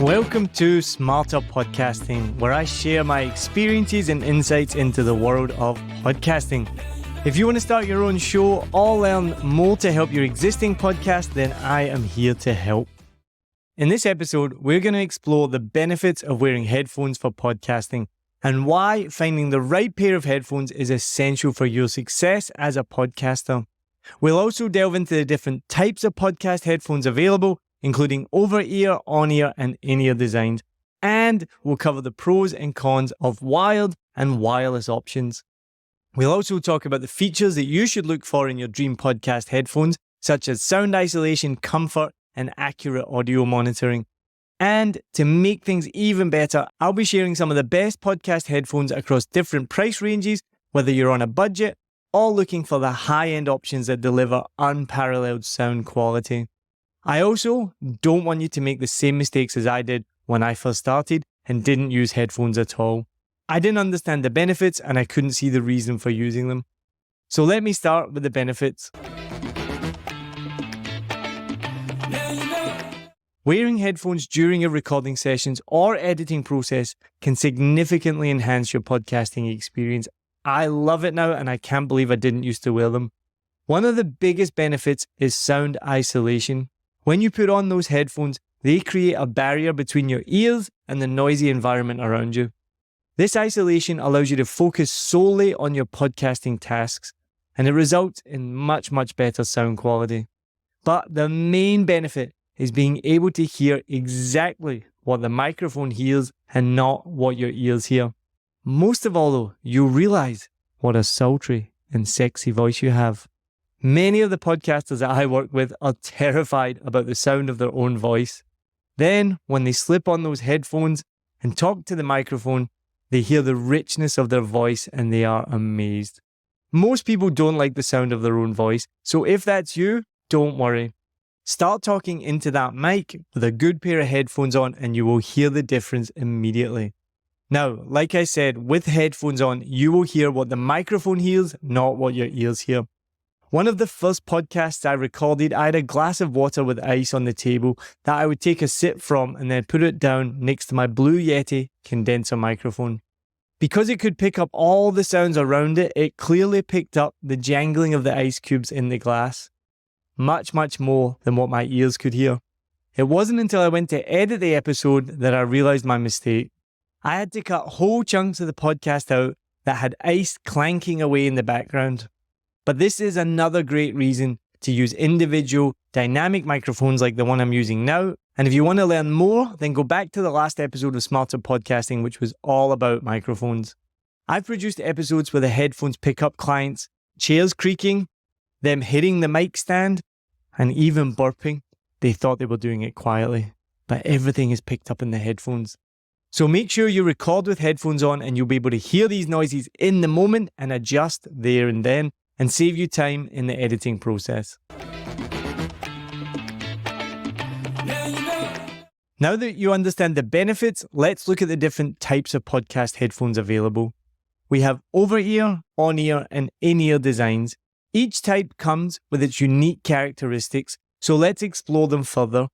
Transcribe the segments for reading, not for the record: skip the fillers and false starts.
Welcome to Smarter Podcasting, where I share my experiences and insights into the world of podcasting. If you want to start your own show or learn more to help your existing podcast, then I am here to help. In this episode, we're going to explore the benefits of wearing headphones for podcasting and why finding the right pair of headphones is essential for your success as a podcaster. We'll also delve into the different types of podcast headphones available, including over-ear, on-ear, and in-ear designs. And we'll cover the pros and cons of wired and wireless options. We'll also talk about the features that you should look for in your dream podcast headphones, such as sound isolation, comfort, and accurate audio monitoring. And to make things even better, I'll be sharing some of the best podcast headphones across different price ranges, whether you're on a budget or looking for the high-end options that deliver unparalleled sound quality. I also don't want you to make the same mistakes as I did when I first started and didn't use headphones at all. I didn't understand the benefits and I couldn't see the reason for using them. So let me start with the benefits. Wearing headphones during your recording sessions or editing process can significantly enhance your podcasting experience. I love it now and I can't believe I didn't used to wear them. One of the biggest benefits is sound isolation. When you put on those headphones, they create a barrier between your ears and the noisy environment around you. This isolation allows you to focus solely on your podcasting tasks, and it results in much better sound quality. But the main benefit is being able to hear exactly what the microphone hears and not what your ears hear. Most of all though, you'll realize what a sultry and sexy voice you have. Many of the podcasters that I work with are terrified about the sound of their own voice. Then, when they slip on those headphones and talk to the microphone, they hear the richness of their voice and they are amazed. Most people don't like the sound of their own voice, so if that's you, don't worry. Start talking into that mic with a good pair of headphones on and you will hear the difference immediately. Now, like I said, with headphones on, you will hear what the microphone hears, not what your ears hear. One of the first podcasts I recorded, I had a glass of water with ice on the table that I would take a sip from and then put it down next to my Blue Yeti condenser microphone. Because it could pick up all the sounds around it, it clearly picked up the jangling of the ice cubes in the glass. Much more than what my ears could hear. It wasn't until I went to edit the episode that I realized my mistake. I had to cut whole chunks of the podcast out that had ice clanking away in the background. But this is another great reason to use individual dynamic microphones like the one I'm using now. And if you want to learn more, then go back to the last episode of Smarter Podcasting, which was all about microphones. I've produced episodes where the headphones pick up clients, chairs creaking, them hitting the mic stand, and even burping. They thought they were doing it quietly, but everything is picked up in the headphones. So make sure you record with headphones on and you'll be able to hear these noises in the moment and adjust there and then, and save you time in the editing process. Now that you understand the benefits, let's look at the different types of podcast headphones available. We have over-ear, on-ear, and in-ear designs. Each type comes with its unique characteristics, so let's explore them further.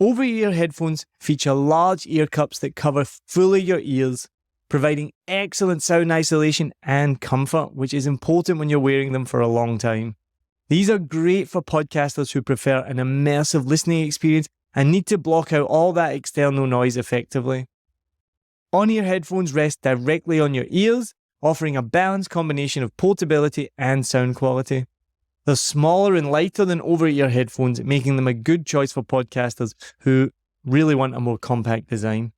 Over-ear headphones feature large ear cups that cover fully your ears, providing excellent sound isolation and comfort, which is important when you're wearing them for a long time. These are great for podcasters who prefer an immersive listening experience and need to block out all that external noise effectively. On-ear headphones rest directly on your ears, offering a balanced combination of portability and sound quality. They're smaller and lighter than over-ear headphones, making them a good choice for podcasters who really want a more compact design.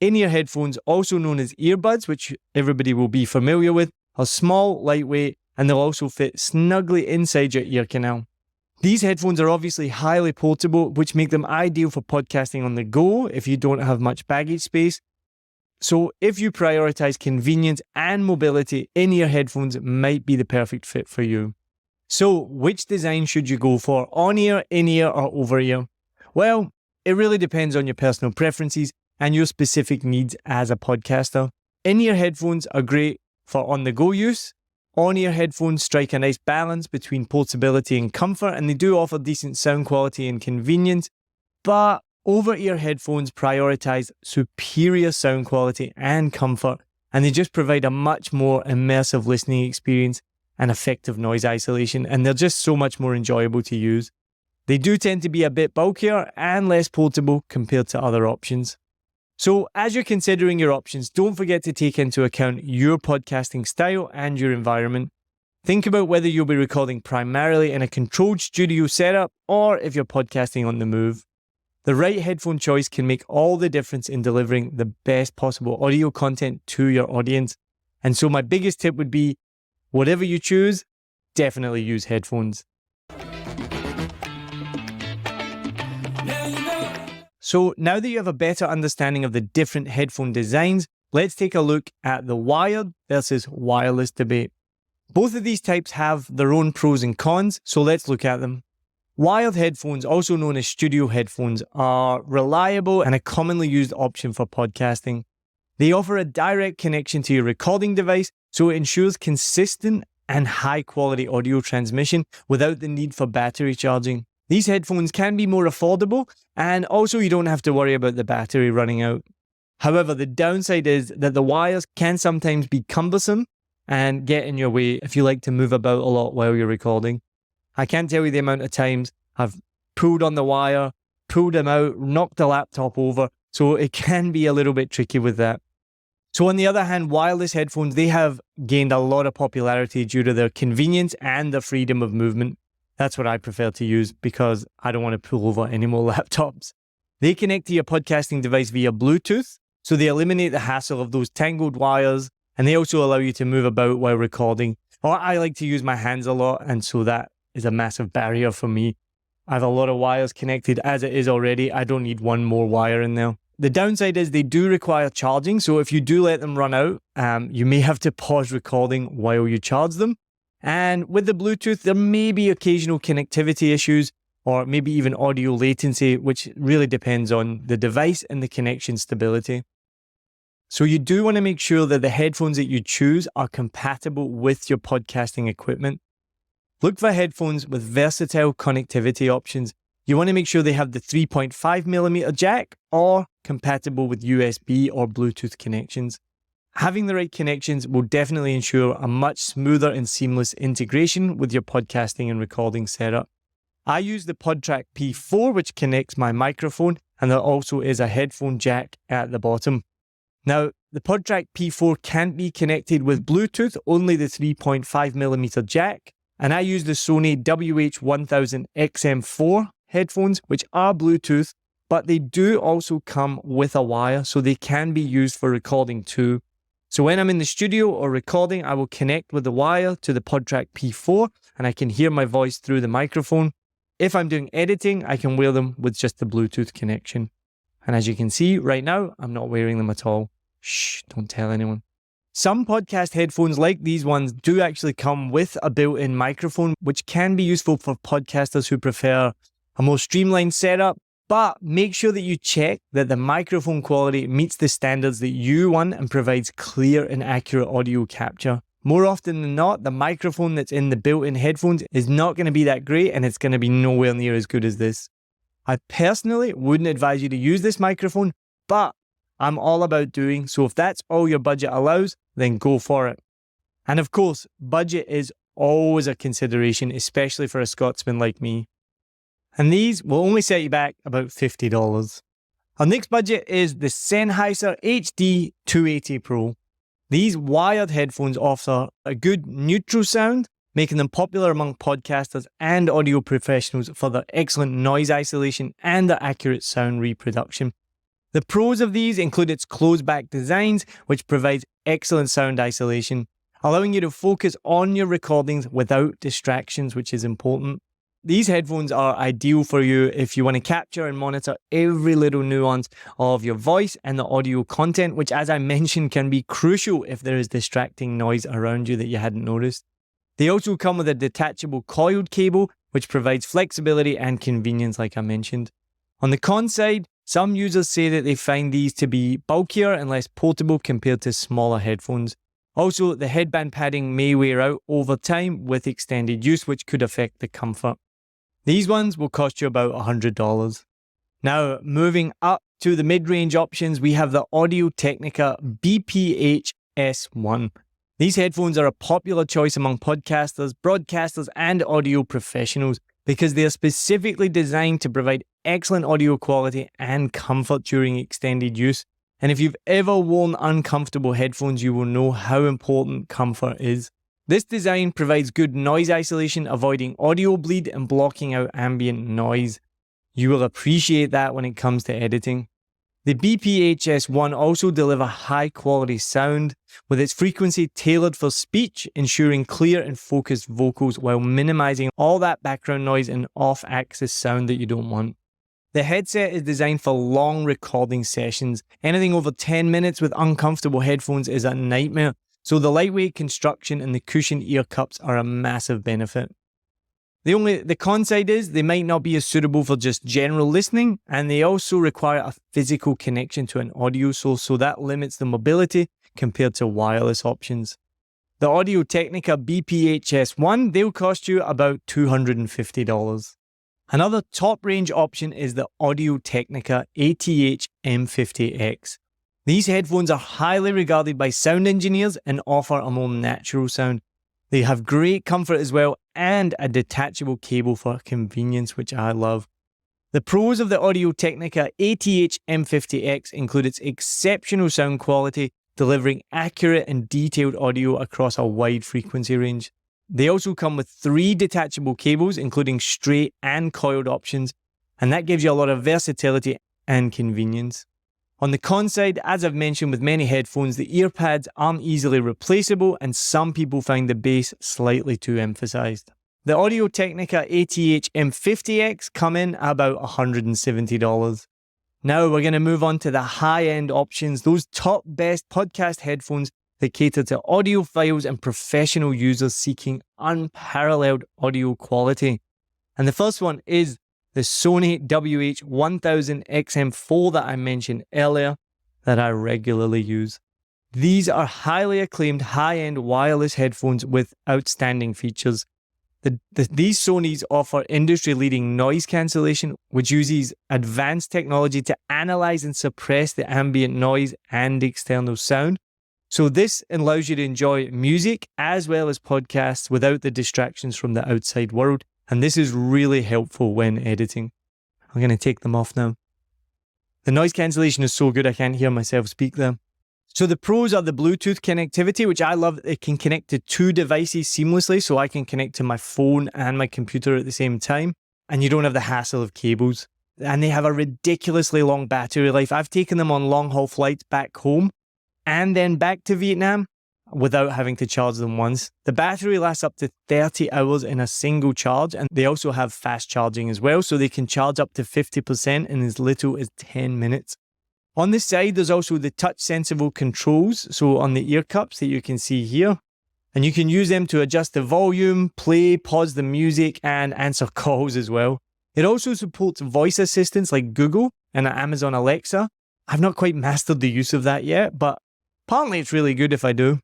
In-ear headphones, also known as earbuds, which everybody will be familiar with, are small, lightweight, and they'll also fit snugly inside your ear canal. These headphones are obviously highly portable, which make them ideal for podcasting on the go if you don't have much baggage space. So if you prioritize convenience and mobility, in-ear headphones might be the perfect fit for you. So which design should you go for? On-ear, in-ear, or over-ear? Well, it really depends on your personal preferences and your specific needs as a podcaster. In-ear headphones are great for on-the-go use. On-ear headphones strike a nice balance between portability and comfort, and they do offer decent sound quality and convenience. But Over-ear headphones prioritize superior sound quality and comfort, and they just provide a much more immersive listening experience and effective noise isolation, and they're just so much more enjoyable to use. They do tend to be a bit bulkier and less portable compared to other options. So as you're considering your options, don't forget to take into account your podcasting style and your environment. Think about whether you'll be recording primarily in a controlled studio setup or if you're podcasting on the move. The right headphone choice can make all the difference in delivering the best possible audio content to your audience. And so my biggest tip would be, whatever you choose, definitely use headphones. So now that you have a better understanding of the different headphone designs, let's take a look at the wired versus wireless debate. Both of these types have their own pros and cons, so let's look at them. Wired headphones, also known as studio headphones, are reliable and a commonly used option for podcasting. They offer a direct connection to your recording device, so it ensures consistent and high-quality audio transmission without the need for battery charging. These headphones can be more affordable, and also you don't have to worry about the battery running out. However, the downside is that the wires can sometimes be cumbersome and get in your way if you like to move about a lot while you're recording. I can't tell you the amount of times I've pulled on the wire, pulled them out, knocked the laptop over, so it can be a little bit tricky with that. So on the other hand, wireless headphones, they have gained a lot of popularity due to their convenience and their freedom of movement. That's what I prefer to use because I don't want to pull over any more laptops. They connect to your podcasting device via Bluetooth, so they eliminate the hassle of those tangled wires, and they also allow you to move about while recording. Or I like to use my hands a lot, and so that is a massive barrier for me. I have a lot of wires connected as it is already. I don't need one more wire in there. The downside is they do require charging, so if you do let them run out, you may have to pause recording while you charge them. And with the Bluetooth, there may be occasional connectivity issues or maybe even audio latency, which really depends on the device and the connection stability. So you do want to make sure that the headphones that you choose are compatible with your podcasting equipment. Look for headphones with versatile connectivity options. You want to make sure they have the 3.5mm jack or compatible with USB or Bluetooth connections. Having the right connections will definitely ensure a much smoother and seamless integration with your podcasting and recording setup. I use the PodTrack P4, which connects my microphone, and there also is a headphone jack at the bottom. Now, the PodTrack P4 can't be connected with Bluetooth, only the 3.5mm jack, and I use the Sony WH-1000 XM4 headphones, which are Bluetooth, but they do also come with a wire, so they can be used for recording too. So when I'm in the studio or recording, I will connect with the wire to the PodTrack P4 and I can hear my voice through the microphone. If I'm doing editing, I can wear them with just the Bluetooth connection. And as you can see right now, I'm not wearing them at all. Shh, don't tell anyone. Some podcast headphones like these ones do actually come with a built-in microphone, which can be useful for podcasters who prefer a more streamlined setup. But make sure that you check that the microphone quality meets the standards that you want and provides clear and accurate audio capture. More often than not, the microphone that's in the built-in headphones is not going to be that great and it's going to be nowhere near as good as this. I personally wouldn't advise you to use this microphone, but I'm all about doing, so if that's all your budget allows, then go for it. And of course, budget is always a consideration, especially for a Scotsman like me. And these will only set you back about $50. Our next budget is the Sennheiser HD280 PRO. These wired headphones offer a good neutral sound, making them popular among podcasters and audio professionals for their excellent noise isolation and their accurate sound reproduction. The pros of these include its closed-back designs, which provides excellent sound isolation, allowing you to focus on your recordings without distractions, which is important. These headphones are ideal for you if you want to capture and monitor every little nuance of your voice and the audio content, which, as I mentioned, can be crucial if there is distracting noise around you that you hadn't noticed. They also come with a detachable coiled cable, which provides flexibility and convenience, like I mentioned. On the con side, some users say that they find these to be bulkier and less portable compared to smaller headphones. Also, the headband padding may wear out over time with extended use, which could affect the comfort. These ones will cost you about $100. Now, moving up to the mid-range options, we have the Audio-Technica BPHS One. These headphones are a popular choice among podcasters, broadcasters, and audio professionals because they are specifically designed to provide excellent audio quality and comfort during extended use. And if you've ever worn uncomfortable headphones, you will know how important comfort is. This design provides good noise isolation, avoiding audio bleed and blocking out ambient noise. You will appreciate that when it comes to editing. The BPHS One also delivers high quality sound with its frequency tailored for speech, ensuring clear and focused vocals while minimizing all that background noise and off-axis sound that you don't want. The headset is designed for long recording sessions. Anything over 10 minutes with uncomfortable headphones is a nightmare, so the lightweight construction and the cushioned ear cups are a massive benefit. The con side is they might not be as suitable for just general listening, and they also require a physical connection to an audio source, so that limits the mobility compared to wireless options. The Audio-Technica BPHS One, they'll cost you about $250. Another top range option is the Audio-Technica ATH-M50x. These headphones are highly regarded by sound engineers and offer a more natural sound. They have great comfort as well and a detachable cable for convenience, which I love. The pros of the Audio-Technica ATH-M50x include its exceptional sound quality, delivering accurate and detailed audio across a wide frequency range. They also come with 3 detachable cables, including straight and coiled options, and that gives you a lot of versatility and convenience. On the con side, as I've mentioned with many headphones, the ear pads aren't easily replaceable and some people find the bass slightly too emphasized. The Audio-Technica ATH-M50x come in at about $170. Now we're going to move on to the high-end options, those top best podcast headphones that cater to audiophiles and professional users seeking unparalleled audio quality. And the first one is the Sony WH-1000XM4 that I mentioned earlier that I regularly use. These are highly acclaimed high-end wireless headphones with outstanding features. These Sonys offer industry-leading noise cancellation, which uses advanced technology to analyze and suppress the ambient noise and external sound. So this allows you to enjoy music as well as podcasts without the distractions from the outside world. And this is really helpful when editing. I'm going to take them off now. The noise cancellation is so good I can't hear myself speak there. So the pros are the Bluetooth connectivity, which I love. It can connect to 2 devices seamlessly, so I can connect to my phone and my computer at the same time. And you don't have the hassle of cables. And they have a ridiculously long battery life. I've taken them on long haul flights back home and then back to Vietnam without having to charge them once. The battery lasts up to 30 hours in a single charge, and they also have fast charging as well, so they can charge up to 50% in as little as 10 minutes. On this side, there's also the touch sensible controls, so on the ear cups that you can see here, and you can use them to adjust the volume, play, pause the music, and answer calls as well. It also supports voice assistants like Google and Amazon Alexa. I've not quite mastered the use of that yet, but apparently it's really good if I do.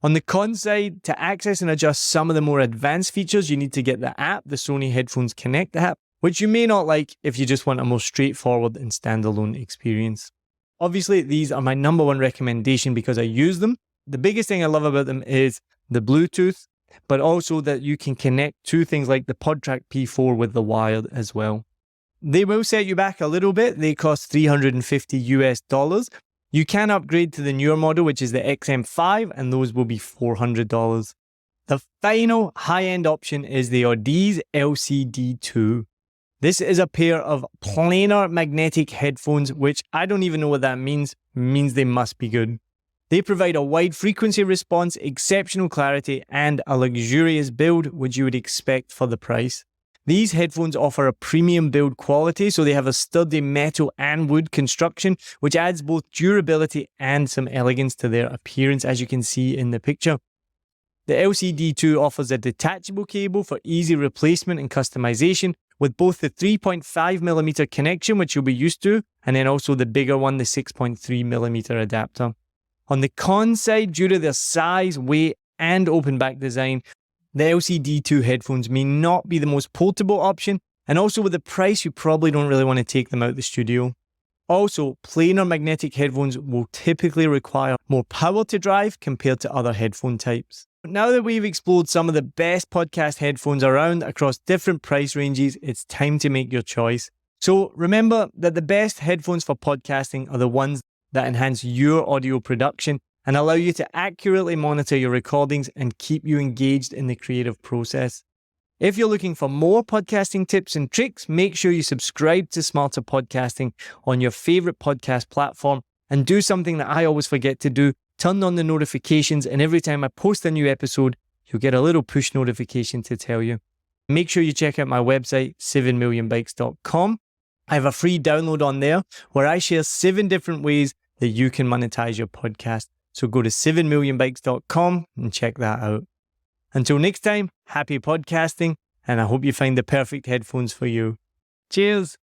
On the con side, to access and adjust some of the more advanced features, you need to get the app, the Sony Headphones Connect app, which you may not like if you just want a more straightforward and standalone experience. Obviously, these are my number one recommendation because I use them. The biggest thing I love about them is the Bluetooth, but also that you can connect to things like the PodTrack P4 with the wired as well. They will set you back a little bit. They cost $350. You can upgrade to the newer model, which is the XM5, and those will be $400. The final high-end option is the Audiz LCD Two. This is a pair of planar magnetic headphones, which I don't even know what that means. It means they must be good. They provide a wide frequency response, exceptional clarity, and a luxurious build, which you would expect for the price. These headphones offer a premium build quality, so they have a sturdy metal and wood construction, which adds both durability and some elegance to their appearance, as you can see in the picture. The LCD Two offers a detachable cable for easy replacement and customization, with both the 3.5mm connection, which you'll be used to, and then also the bigger one, the 6.3mm adapter. On the con side, due to their size, weight, and open back design, the LCD Two headphones may not be the most portable option, And also with the price, you probably don't really want to take them out the studio. Also, planar magnetic headphones will typically require more power to drive compared to other headphone types. Now that we've explored some of the best podcast headphones around across different price ranges, it's time to make your choice. So remember that the best headphones for podcasting are the ones that enhance your audio production and allow you to accurately monitor your recordings and keep you engaged in the creative process. If you're looking for more podcasting tips and tricks, make sure you subscribe to Smarter Podcasting on your favorite podcast platform and do something that I always forget to do. Turn on the notifications, and every time I post a new episode, you'll get a little push notification to tell you. Make sure you check out my website, 7millionbikes.com. I have a free download on there where I share 7 different ways that you can monetize your podcast. So go to 7millionbikes.com and check that out. Until next time, happy podcasting, and I hope you find the perfect headphones for you. Cheers!